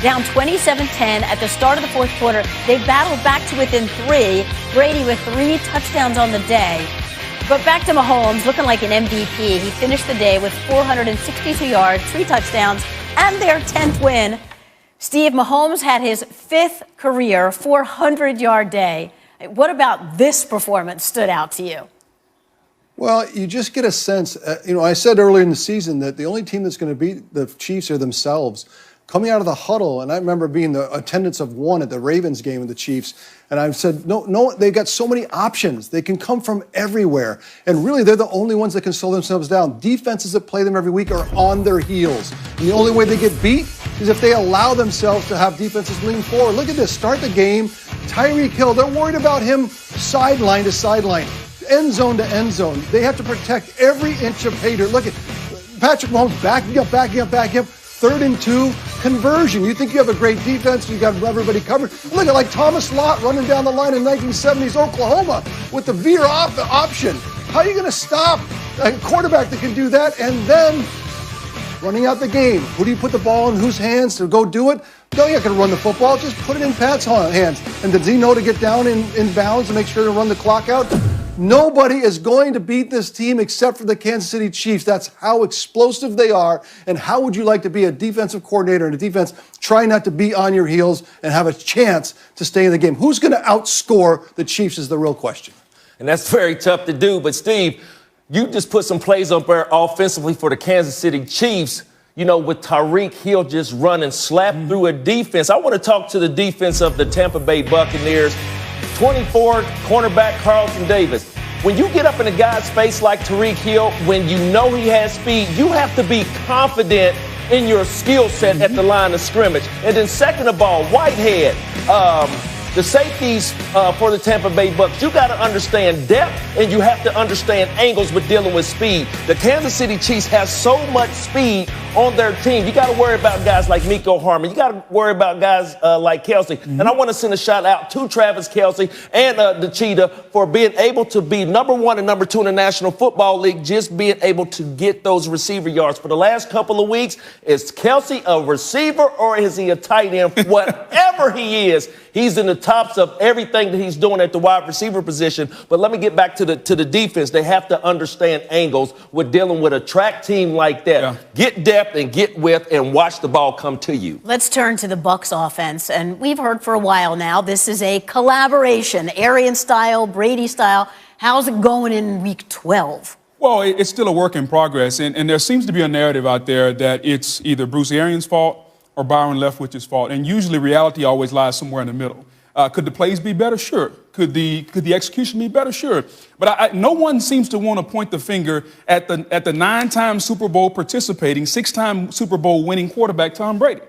down 27-10 at the start of the fourth quarter. They battled back to within 3. Brady with 3 touchdowns on the day. But back to Mahomes, looking like an MVP. He finished the day with 462 yards, 3 touchdowns, and their 10th win. Steve, Mahomes had his 5th career 400-yard day. What about this performance stood out to you? Well, you just get a sense, I said earlier in the season that the only team that's going to beat the Chiefs are themselves. Coming out of the huddle, and I remember being the attendance of 1 at the Ravens game with the Chiefs, and I said, no, they got so many options. They can come from everywhere. And really, they're the only ones that can slow themselves down. Defenses that play them every week are on their heels. And the only way they get beat is if they allow themselves to have defenses lean forward. Look at this. Start the game. Tyreek Hill, they're worried about him sideline to sideline, end zone to end zone. They have to protect every inch of pay dirt. Look at Patrick Mahomes backing up. 3rd and 2, conversion. You think you have a great defense, you got everybody covered. Look at like Thomas Lott running down the line in 1970s Oklahoma with the veer option. How are you going to stop a quarterback that can do that and then running out the game? Who do you put the ball in whose hands to go do it? No, you're not going to run the football. Just put it in Pat's hands. And does he know to get down in bounds and make sure to run the clock out? Nobody is going to beat this team except for the Kansas City Chiefs. That's how explosive they are. And how would you like to be a defensive coordinator in a defense trying not to be on your heels and have a chance to stay in the game? Who's going to outscore the Chiefs is the real question. And that's very tough to do. But, Steve, you just put some plays up there offensively for the Kansas City Chiefs, with Tyreek Hill just running slap through a defense. I want to talk to the defense of the Tampa Bay Buccaneers. 24, cornerback Carlton Davis. When you get up in a guy's face like Tyreek Hill, when you know he has speed, you have to be confident in your skill set at the line of scrimmage. And then second of all, Whitehead, the safeties for the Tampa Bay Bucs, you got to understand depth and you have to understand angles with dealing with speed. The Kansas City Chiefs have so much speed on their team. You got to worry about guys like Miko Harmon. You got to worry about guys like Kelsey. And I want to send a shout out to Travis Kelsey and the Cheetah for being able to be number 1 and number 2 in the National Football League, just being able to get those receiver yards. For the last couple of weeks, is Kelsey a receiver or is he a tight end? Whatever he is, he's in the tops of everything that he's doing at the wide receiver position. But let me get back to the defense. They have to understand angles with dealing with a track team like that. Yeah. Get depth and get width and watch the ball come to you. Let's turn to the Bucs offense. And we've heard for a while now this is a collaboration, Arian style, Brady style. How's it going in week 12? Well, it's still a work in progress. And there seems to be a narrative out there that it's either Bruce Arians' fault or Byron Leftwich's fault. And usually reality always lies somewhere in the middle. Could the plays be better? Sure. Could the execution be better? Sure. But no one seems to want to point the finger at the 9-time Super Bowl participating, 6-time Super Bowl winning quarterback Tom Brady.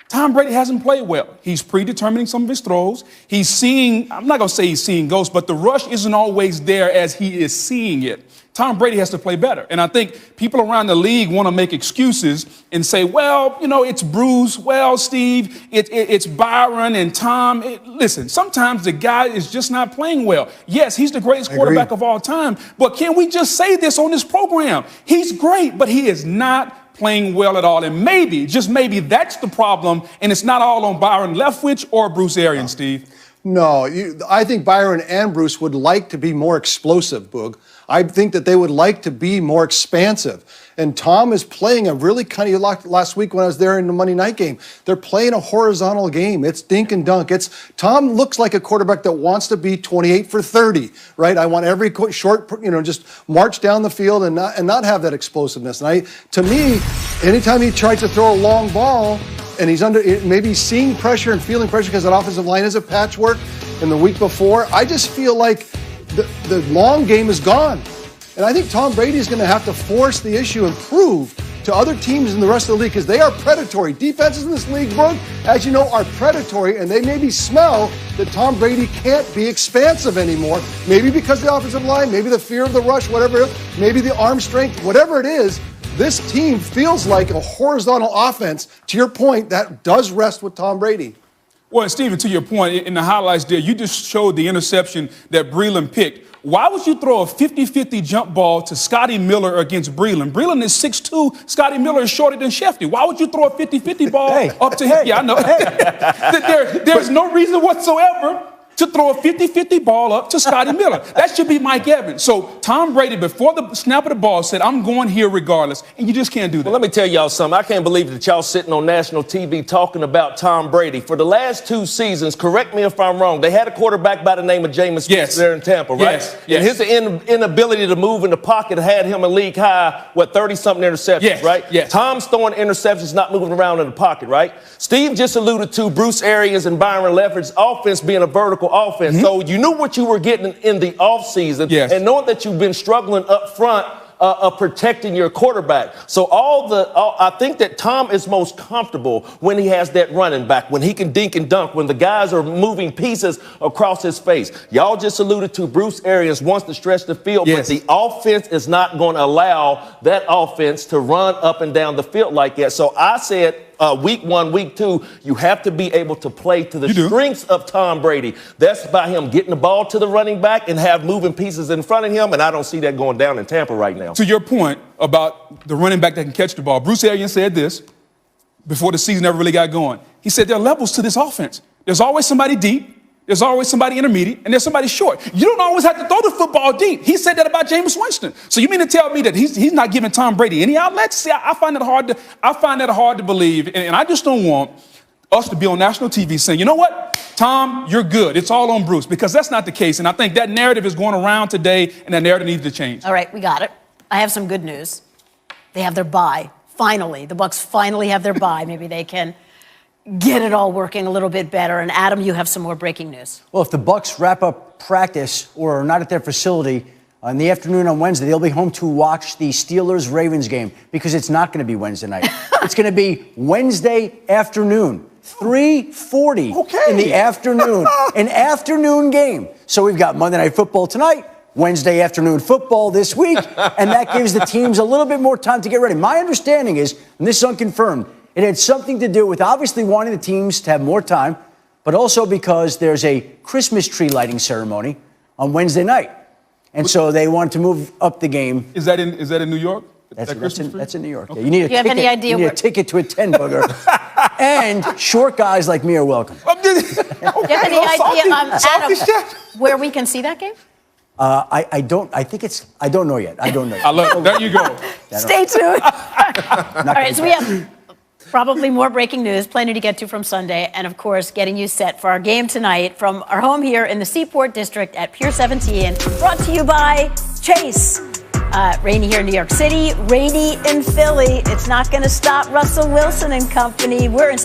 Tom Brady hasn't played well. He's predetermining some of his throws. He's seeing, I'm not going to say he's seeing ghosts, but the rush isn't always there as he is seeing it. Tom Brady has to play better. And I think people around the league want to make excuses and say, well, it's Bruce, well, Steve, it's Byron and Tom. Listen, sometimes the guy is just not playing well. Yes, he's the greatest quarterback of all time, but can we just say this on this program? He's great, but he is not playing well at all. And maybe, just maybe, that's the problem, and it's not all on Byron Leftwich or Bruce Arians, Steve. No, I think Byron and Bruce would like to be more explosive, Boog. I think that they would like to be more expansive. And Tom is playing a really kind of, last week when I was there in the Monday night game, they're playing a horizontal game. It's dink and dunk. Tom looks like a quarterback that wants to be 28 for 30, right? I want every short, just march down the field and not have that explosiveness. And to me, anytime he tries to throw a long ball and he's maybe seeing pressure and feeling pressure because that offensive line is a patchwork in the week before, I just feel like the long game is gone. And I think Tom Brady is going to have to force the issue and prove to other teams in the rest of the league, because they are predatory. Defenses in this league, Brooke, as you know, are predatory, and they maybe smell that Tom Brady can't be expansive anymore. Maybe because of the offensive line, maybe the fear of the rush, whatever, maybe the arm strength, whatever it is, this team feels like a horizontal offense, to your point, that does rest with Tom Brady. Well, and Stephen, to your point, in the highlights there, you just showed the interception that Breeland picked. Why would you throw a 50-50 jump ball to Scotty Miller against Breeland? Breeland is 6'2". Scotty Miller is shorter than Shefty. Why would you throw a 50-50 ball up to him? Yeah, I know. There's no reason whatsoever to throw a 50-50 ball up to Scotty Miller. That should be Mike Evans. So Tom Brady, before the snap of the ball, said, I'm going here regardless, and you just can't do that. Well, let me tell y'all something. I can't believe that y'all sitting on national TV talking about Tom Brady. For the last 2 seasons, correct me if I'm wrong, they had a quarterback by the name of Jameis Winston there in Tampa, right? Yes. And his inability to move in the pocket had him a league high, 30-something interceptions, right? Yes. Tom's throwing interceptions, not moving around in the pocket, right? Steve just alluded to Bruce Arians and Byron Leftwich's offense being a vertical offense. Mm-hmm. So you knew what you were getting in the offseason, and knowing that you've been struggling up front of protecting your quarterback. So I think that Tom is most comfortable when he has that running back, when he can dink and dunk, when the guys are moving pieces across his face. Y'all just alluded to Bruce Arians wants to stretch the field, but the offense is not going to allow that offense to run up and down the field like that. So I said, week 1, week 2, you have to be able to play to the strengths of Tom Brady. That's by him getting the ball to the running back and have moving pieces in front of him, and I don't see that going down in Tampa right now. To your point about the running back that can catch the ball, Bruce Arians said this before the season ever really got going. He said there are levels to this offense. There's always somebody deep. There's always somebody intermediate, and there's somebody short. You don't always have to throw the football deep. He said that about Jameis Winston. So you mean to tell me that he's not giving Tom Brady any outlets? See, I find that hard to believe, and I just don't want us to be on national TV saying, you know what, Tom, you're good. It's all on Bruce, because that's not the case, and I think that narrative is going around today, and that narrative needs to change. All right, we got it. I have some good news. They have their bye. Finally, the Bucs finally have their bye. Maybe they can get it all working a little bit better. And Adam, you have some more breaking news. Well, if the Bucs wrap up practice or are not at their facility in the afternoon on Wednesday, they'll be home to watch the Steelers-Ravens game, because it's not going to be Wednesday night. It's going to be Wednesday afternoon, 3:40 in the afternoon, an afternoon game. So we've got Monday Night Football tonight, Wednesday afternoon football this week, and that gives the teams a little bit more time to get ready. My understanding is, and this is unconfirmed, it had something to do with obviously wanting the teams to have more time, but also because there's a Christmas tree lighting ceremony on Wednesday night. And so they wanted to move up the game. Is that in New York? That's in New York. Okay. Yeah, you need a ticket. Have any idea you need a ticket to attend, booger. And short guys like me are welcome. Do you have any idea, Adam, where we can see that game? I don't know yet. I love it. There you go. Stay tuned. All right, so we have probably more breaking news, plenty to get to from Sunday, and of course, getting you set for our game tonight from our home here in the Seaport District at Pier 17, brought to you by Chase. Rainy here in New York City, rainy in Philly. It's not going to stop Russell Wilson and company. We're in